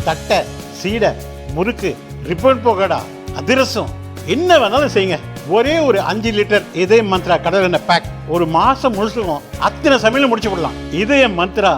தட்டை, சீடை, முறுக்கு, ரிப்பன் போகடா, அதிரசம், என்ன வேணாலும் செய்யுங்க. ஒரே ஒரு 5 லிட்டர் இதய மந்த்ரா கடல் எண்ணெய் பேக் ஒரு மாசம் முழுசுக்கும் அத்தனை சமையலும் முடிச்சு விடலாம். இதய மந்த்ரா.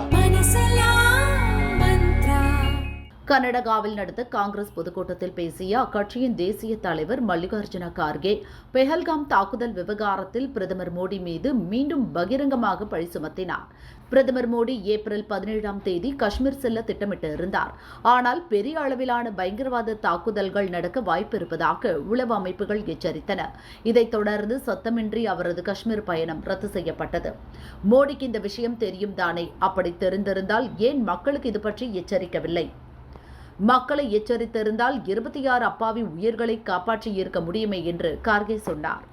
கர்நாடகாவில் நடந்த காங்கிரஸ் பொதுக்கூட்டத்தில் பேசிய அக்கட்சியின் தேசிய தலைவர் மல்லிகார்ஜுன கார்கே, பெஹல்காம் தாக்குதல் விவகாரத்தில் பிரதமர் மோடி மீது மீண்டும் பகிரங்கமாக பழி சுமத்தினார். பிரதமர் மோடி ஏப்ரல் 17ஆம் தேதி காஷ்மீர் செல்ல திட்டமிட்டு இருந்தார். ஆனால் பெரிய அளவிலான பயங்கரவாத தாக்குதல்கள் நடக்க வாய்ப்பு இருப்பதாக உளவு அமைப்புகள் எச்சரித்தன. இதைத் தொடர்ந்து சத்தமின்றி அவரது காஷ்மீர் பயணம் ரத்து செய்யப்பட்டது. மோடிக்கு இந்த விஷயம் தெரியும் தானே? அப்படி தெரிந்திருந்தால் ஏன் மக்களுக்கு இது பற்றி எச்சரிக்கவில்லை? மக்களை எச்சரித்திருந்தால் 26 அப்பாவி உயிர்களை காப்பாற்றியிருக்க முடியுமே என்று கார்கே சொன்னார்.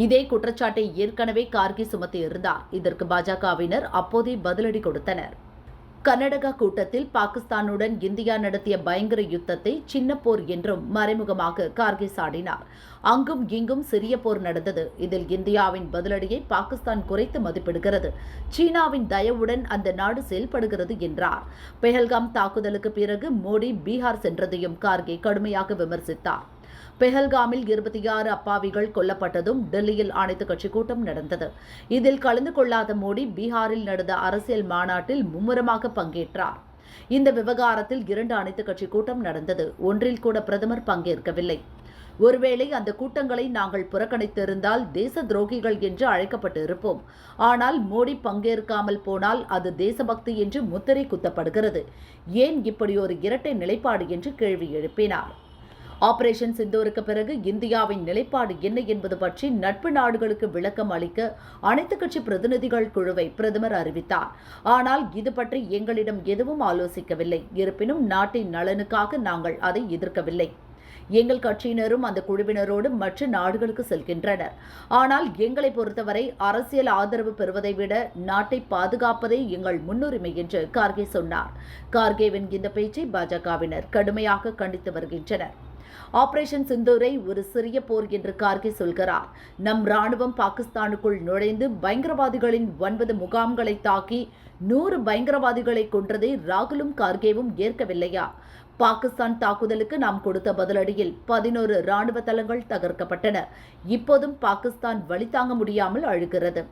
இதே குற்றச்சாட்டை ஏற்கனவே கார்கே சுமத்தியிருந்தார். இதற்கு பாஜகவினர் அப்போதே பதிலடி கொடுத்தனர். கர்நாடகா கூட்டத்தில் பாகிஸ்தானுடன் இந்தியா நடத்திய பயங்கர யுத்தத்தை சின்ன போர் என்றும் மறைமுகமாக கார்கே சாடினார். அங்கும் இங்கும் சிறிய போர் நடந்தது. இதில் இந்தியாவின் பதிலடியை பாகிஸ்தான் குறைத்து மதிப்பிடுகிறது. சீனாவின் தயவுடன் அந்த நாடு செயல்படுகிறது என்றார். பெஹல்காம் தாக்குதலுக்கு பிறகு மோடி பீகார் சென்றதையும் கார்கே கடுமையாக விமர்சித்தார். பெஹல்காமில் 26 அப்பாவிகள் கொல்லப்பட்டதும் டெல்லியில் அனைத்துக் கட்சி கூட்டம் நடந்தது. இதில் கலந்து கொள்ளாத மோடி பீகாரில் நடந்த அரசியல் மாநாட்டில் மும்முரமாக பங்கேற்றார். இந்த விவகாரத்தில் 2 அனைத்துக் கட்சி கூட்டம் நடந்தது. ஒன்றில் கூட பிரதமர் பங்கேற்கவில்லை. ஒருவேளை அந்த கூட்டங்களை நாங்கள் புறக்கணித்திருந்தால் தேச துரோகிகள் என்று அழைக்கப்பட்டு இருப்போம். ஆனால் மோடி பங்கேற்காமல் போனால் அது தேசபக்தி என்று முத்திரை குத்தப்படுகிறது. ஏன் இப்படி ஒரு இரட்டை நிலைப்பாடு என்று கேள்வி எழுப்பினார். ஆபரேஷன் சிந்தூருக்கு பிறகு இந்தியாவின் நிலைப்பாடு என்ன என்பது பற்றி நட்பு நாடுகளுக்கு விளக்கம் அளிக்க அனைத்துக் கட்சி பிரதிநிதிகள் குழுவை பிரதமர் அறிவித்தார். ஆனால் இது பற்றி எங்களிடம் எதுவும் ஆலோசிக்கவில்லை. இருப்பினும் நாட்டின் நலனுக்காக நாங்கள் அதை எதிர்க்கவில்லை. எங்கள் கட்சியினரும் அந்த குழுவினரோடு மற்ற நாடுகளுக்கு செல்கின்றனர். ஆனால் எங்களை பொறுத்தவரை அரசியல் ஆதரவு பெறுவதை விட நாட்டை பாதுகாப்பதே எங்கள் முன்னுரிமை என்று கார்கே சொன்னார். கார்கேவின் இந்த பேச்சை பாஜகவினர் கடுமையாக கண்டித்து வருகின்றனர். ஆபரேஷன் சிந்தூரை ஒரு சிறிய போர் என்று கார்கே சொல்கிறார். நம் ராணுவம் பாகிஸ்தானுக்குள் நுழைந்து பயங்கரவாதிகளின் 9 முகாம்களை தாக்கி 100 பயங்கரவாதிகளை கொன்றதை ராகுலும் கார்கேவும் ஏற்கவில்லையா? பாகிஸ்தான் தாக்குதலுக்கு நாம் கொடுத்த பதிலடியில் 11 ராணுவ தளங்கள் தகர்க்கப்பட்டன. இப்போதும் பாகிஸ்தான் வழி தாங்க முடியாமல் அழுகிறது.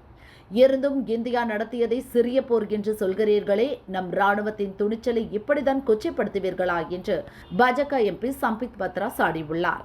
இருந்தும் இந்தியா நடத்தியதை சிறிய போர் என்று சொல்கிறீர்களே, நம் ராணுவத்தின் துணிச்சலை இப்படித்தான் கொச்சைப்படுத்துவீர்களா என்று பாஜக எம்பி சம்பித் பத்ரா சாடியுள்ளார்.